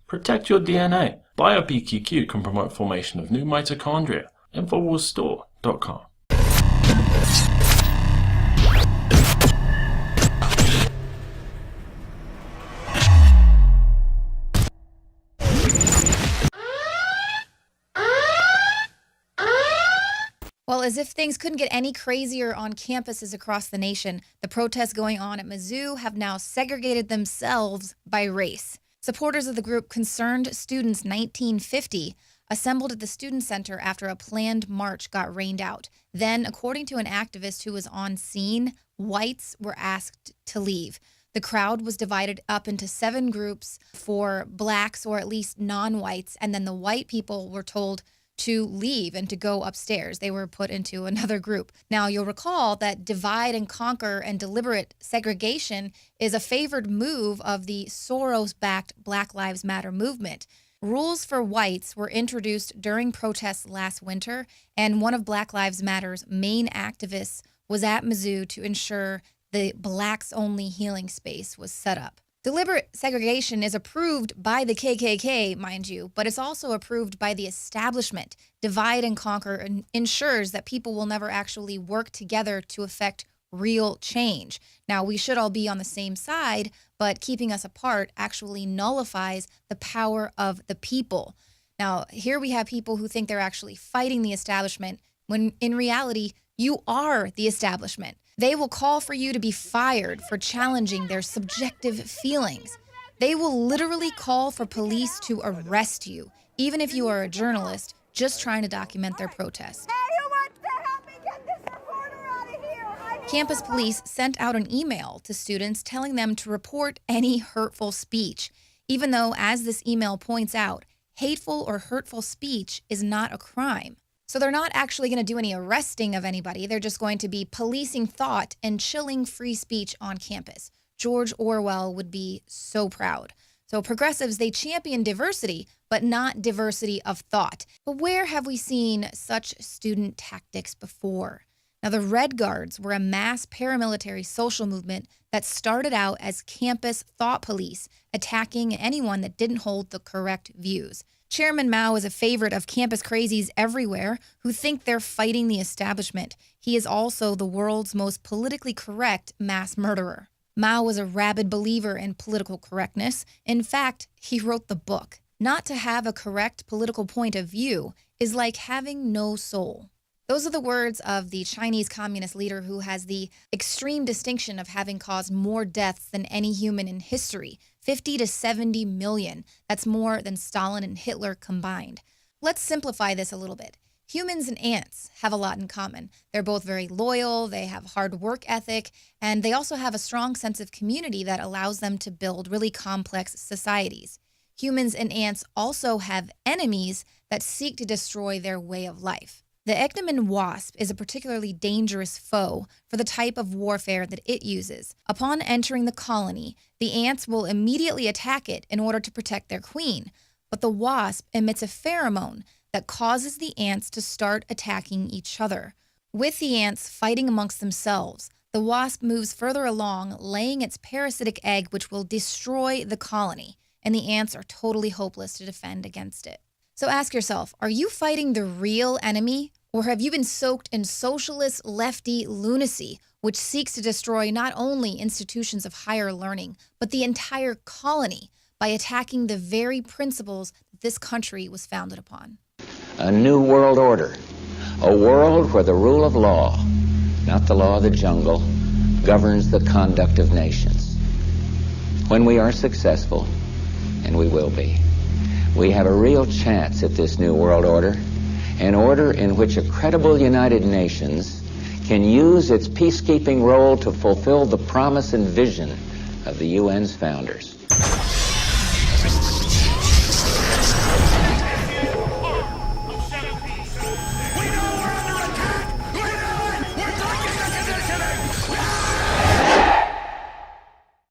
Protect your DNA. BioPQQ can promote formation of new mitochondria. Infowarsstore.com. Well, as if things couldn't get any crazier on campuses across the nation, the protests going on at Mizzou have now segregated themselves by race. Supporters of the group Concerned Students 1950 assembled at the Student Center after a planned march got rained out. Then, according to an activist who was on scene, whites were asked to leave. The crowd was divided up into 7 groups for blacks or at least non-whites, and then the white people were told to leave and to go upstairs. They were put into another group. Now, you'll recall that divide and conquer and deliberate segregation is a favored move of the Soros-backed Black Lives Matter movement. Rules for whites were introduced during protests last winter, and one of Black Lives Matter's main activists was at Mizzou to ensure the blacks-only healing space was set up. Deliberate segregation is approved by the KKK, mind you, but it's also approved by the establishment. Divide and conquer ensures that people will never actually work together to effect real change. Now, we should all be on the same side, but keeping us apart actually nullifies the power of the people. Now, here we have people who think they're actually fighting the establishment, when in reality, you are the establishment. They will call for you to be fired for challenging their subjective feelings. They will literally call for police to arrest you, even if you are a journalist just trying to document their protest. Hey, who wants to help me get this reporter out of here? Campus police sent out an email to students telling them to report any hurtful speech, even though, as this email points out, hateful or hurtful speech is not a crime. So they're not actually going to do any arresting of anybody. They're just going to be policing thought and chilling free speech on campus. George Orwell would be so proud. So progressives, they champion diversity, but not diversity of thought. But where have we seen such student tactics before? Now, the Red Guards were a mass paramilitary social movement that started out as campus thought police, attacking anyone that didn't hold the correct views. Chairman Mao is a favorite of campus crazies everywhere who think they're fighting the establishment. He is also the world's most politically correct mass murderer. Mao was a rabid believer in political correctness. In fact, he wrote the book. Not to have a correct political point of view is like having no soul. Those are the words of the Chinese communist leader who has the extreme distinction of having caused more deaths than any human in history, 50 to 70 million. That's more than Stalin and Hitler combined. Let's simplify this a little bit. Humans and ants have a lot in common. They're both very loyal, they have hard work ethic, and they also have a strong sense of community that allows them to build really complex societies. Humans and ants also have enemies that seek to destroy their way of life. The Ectoman wasp is a particularly dangerous foe for the type of warfare that it uses. Upon entering the colony, the ants will immediately attack it in order to protect their queen, but the wasp emits a pheromone that causes the ants to start attacking each other. With the ants fighting amongst themselves, the wasp moves further along, laying its parasitic egg which will destroy the colony, and the ants are totally hopeless to defend against it. So ask yourself, are you fighting the real enemy, or have you been soaked in socialist lefty lunacy, which seeks to destroy not only institutions of higher learning, but the entire colony by attacking the very principles that this country was founded upon? A new world order, a world where the rule of law, not the law of the jungle, governs the conduct of nations. When we are successful, and we will be, we have a real chance at this new world order, an order in which a credible United Nations can use its peacekeeping role to fulfill the promise and vision of the UN's founders.